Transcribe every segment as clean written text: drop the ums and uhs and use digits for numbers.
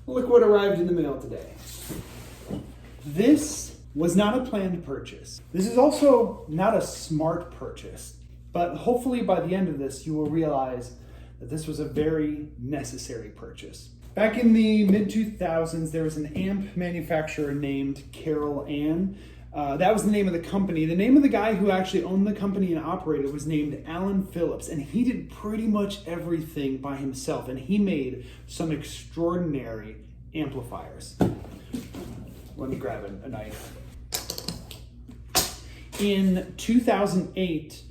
Look what arrived in the mail today. This was not a planned purchase. This is also not a smart purchase, but hopefully by the end of this, you will realize that this was a very necessary purchase. Back in the mid-2000s, there was an amp manufacturer named Carol Ann. That was the name of the company. The name of the guy who actually owned the company and operated was named Alan Phillips, and he did pretty much everything by himself, and he made some extraordinary amplifiers. Let me grab a knife. In 2008,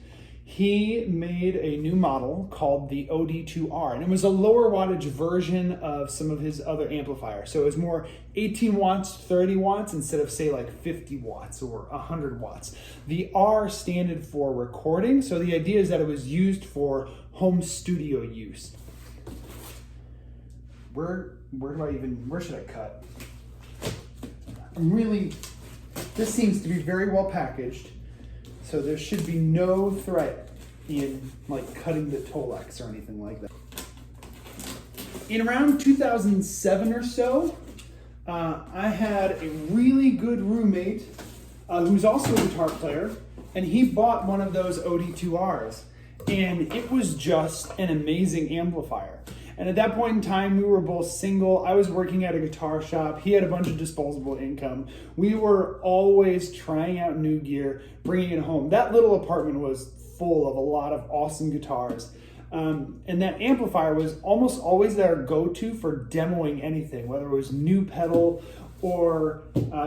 he made a new model called the OD-2r, and it was a lower wattage version of some of his other amplifiers. So it was more 18 watts, 30 watts, instead of say like 50 watts or 100 watts. The R stood for recording, so the idea is that it was used for home studio use. Where should I cut? This seems to be very well packaged, so there should be no threat in like cutting the Tolex or anything like that. In around 2007 or so, I had a really good roommate who's also a guitar player, and he bought one of those OD-2rs, and it was just an amazing amplifier. And at that point in time, we were both single. I was working at a guitar shop. He had a bunch of disposable income. We were always trying out new gear, bringing it home. That little apartment was full of a lot of awesome guitars. And that amplifier was almost always our go-to for demoing anything, whether it was new pedal or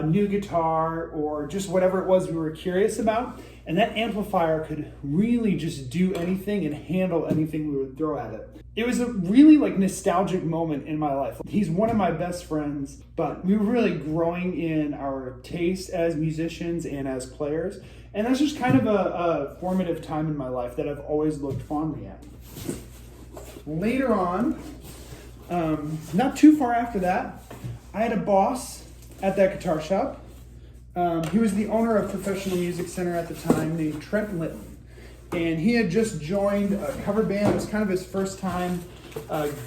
new guitar or just whatever it was we were curious about. And that amplifier could really just do anything and handle anything we would throw at it. It was a really nostalgic moment in my life. He's one of my best friends, but we were really growing in our taste as musicians and as players. And that's just kind of a formative time in my life that I've always looked fondly at. Later on, not too far after that, I had a boss at that guitar shop. He was the owner of Professional Music Center at the time, named Trent Litton. And he had just joined a cover band. It was kind of his first time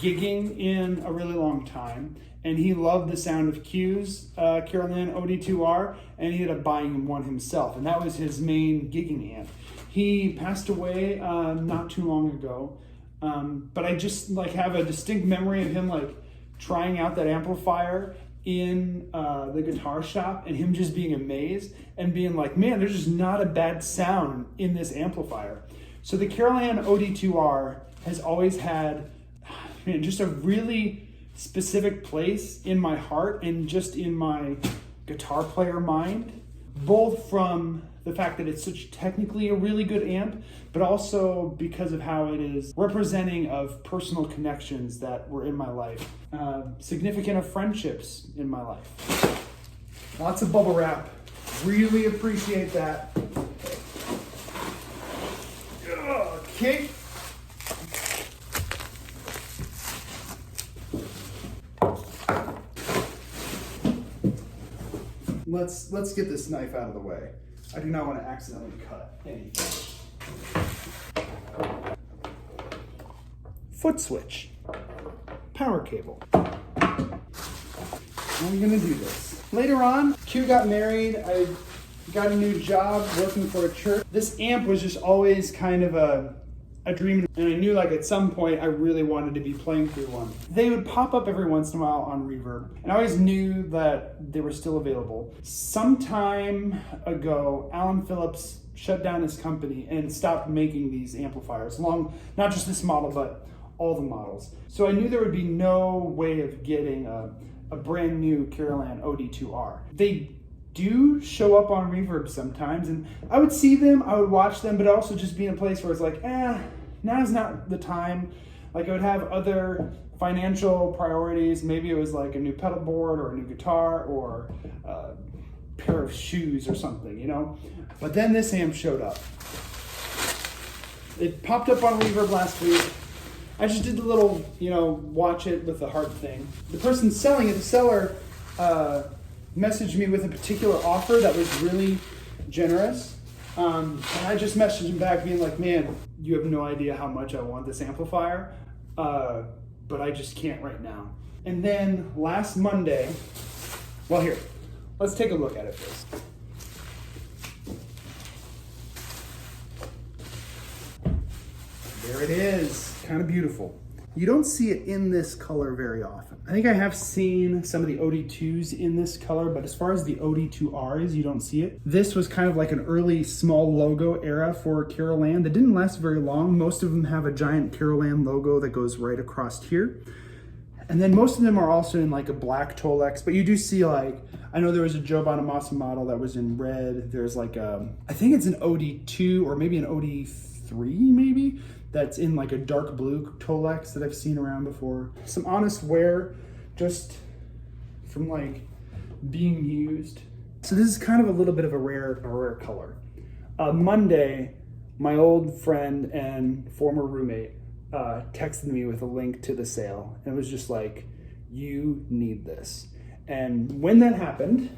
gigging in a really long time. And he loved the sound of Q's Carol Ann OD-2r, and he ended up buying one himself. And that was his main gigging amp. He passed away not too long ago. But I just have a distinct memory of him trying out that amplifier in the guitar shop and him just being amazed and being like, man, there's just not a bad sound in this amplifier. So the Carol Ann OD-2r has always had just a really specific place in my heart and just in my guitar player mind, both from the fact that it's such technically a really good amp, but also because of how it is representing of personal connections that were in my life, significant of friendships in my life. Lots of bubble wrap. Really appreciate that. Okay. Let's get this knife out of the way. I do not want to accidentally cut anything. Foot switch. Power cable. I'm gonna do this. Later on, Q got married. I got a new job working for a church. This amp was just always kind of a dream, and I knew at some point I really wanted to be playing through one. They would pop up every once in a while on Reverb, and I always knew that they were still available. Some time ago, Alan Phillips shut down his company and stopped making these amplifiers, not just this model, but all the models. So I knew there would be no way of getting a brand new Carol Ann OD-2r. They do show up on Reverb sometimes, and I would see them, I would watch them, but also just be in a place where it's now's not the time. I would have other financial priorities. Maybe it was a new pedal board or a new guitar or a pair of shoes or something, But then this amp showed up. It popped up on Reverb last week. I just did the little, watch it with the heart thing. The person selling it, the seller, messaged me with a particular offer that was really generous. And I just messaged him back being like, man, you have no idea how much I want this amplifier. But but I just can't right now. And then last Monday, well here, let's take a look at it first. There it is, kind of beautiful. You don't see it in this color very often. I think I have seen some of the OD-2s in this color, but as far as the OD-2Rs, you don't see it. This was kind of like an early small logo era for Carolan that didn't last very long. Most of them have a giant Carolan logo that goes right across here. And then most of them are also in like a black Tolex, but you do see like, I know there was a Joe Bonamassa model that was in red. There's like I think it's an OD-2 or maybe an OD-3 maybe, that's in like a dark blue Tolex that I've seen around before. Some honest wear just from like being used. So this is kind of a little bit of a rare color. Monday, my old friend and former roommate texted me with a link to the sale. And it was just like, you need this. And when that happened,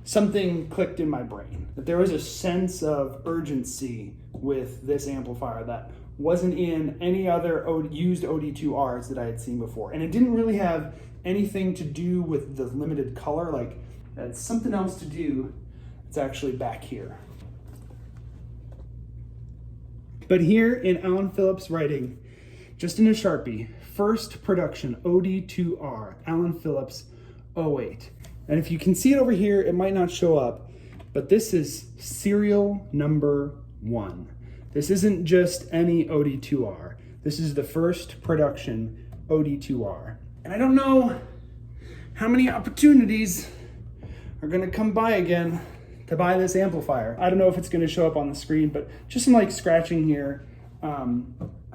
something clicked in my brain, that there was a sense of urgency with this amplifier that wasn't in any other used OD-2Rs that I had seen before. And it didn't really have anything to do with the limited color, like that's something else to do. It's actually back here. But here in Alan Phillips writing, just in a Sharpie, first production OD-2r, Alan Phillips 08. And if you can see it over here, it might not show up, but this is serial number 1. This isn't just any OD-2r. This is the first production OD-2r. And I don't know how many opportunities are gonna come by again to buy this amplifier. I don't know if it's gonna show up on the screen, but just some like scratching here. I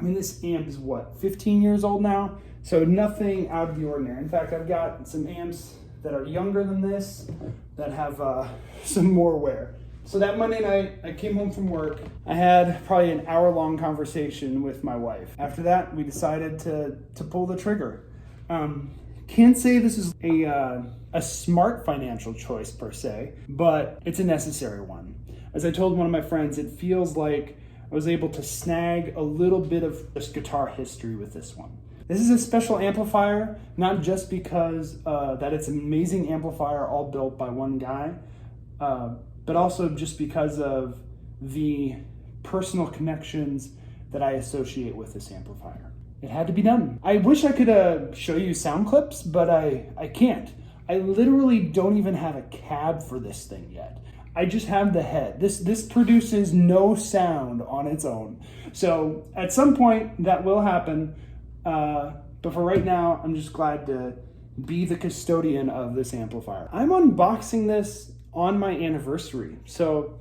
mean, this amp is what, 15 years old now? So nothing out of the ordinary. In fact, I've got some amps that are younger than this that have some more wear. So that Monday night, I came home from work. I had probably an hour-long conversation with my wife. After that, we decided to pull the trigger. Can't say this is a smart financial choice per se, but it's a necessary one. As I told one of my friends, it feels like I was able to snag a little bit of just guitar history with this one. This is a special amplifier, not just because that it's an amazing amplifier all built by one guy, but also just because of the personal connections that I associate with this amplifier. It had to be done. I wish I could show you sound clips, but I can't. I literally don't even have a cab for this thing yet. I just have the head. This produces no sound on its own. So at some point that will happen, but for right now, I'm just glad to be the custodian of this amplifier. I'm unboxing this on my anniversary. So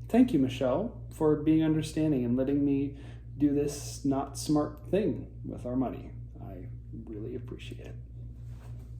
thank you, Michelle, for being understanding and letting me do this not smart thing with our money. I really appreciate it.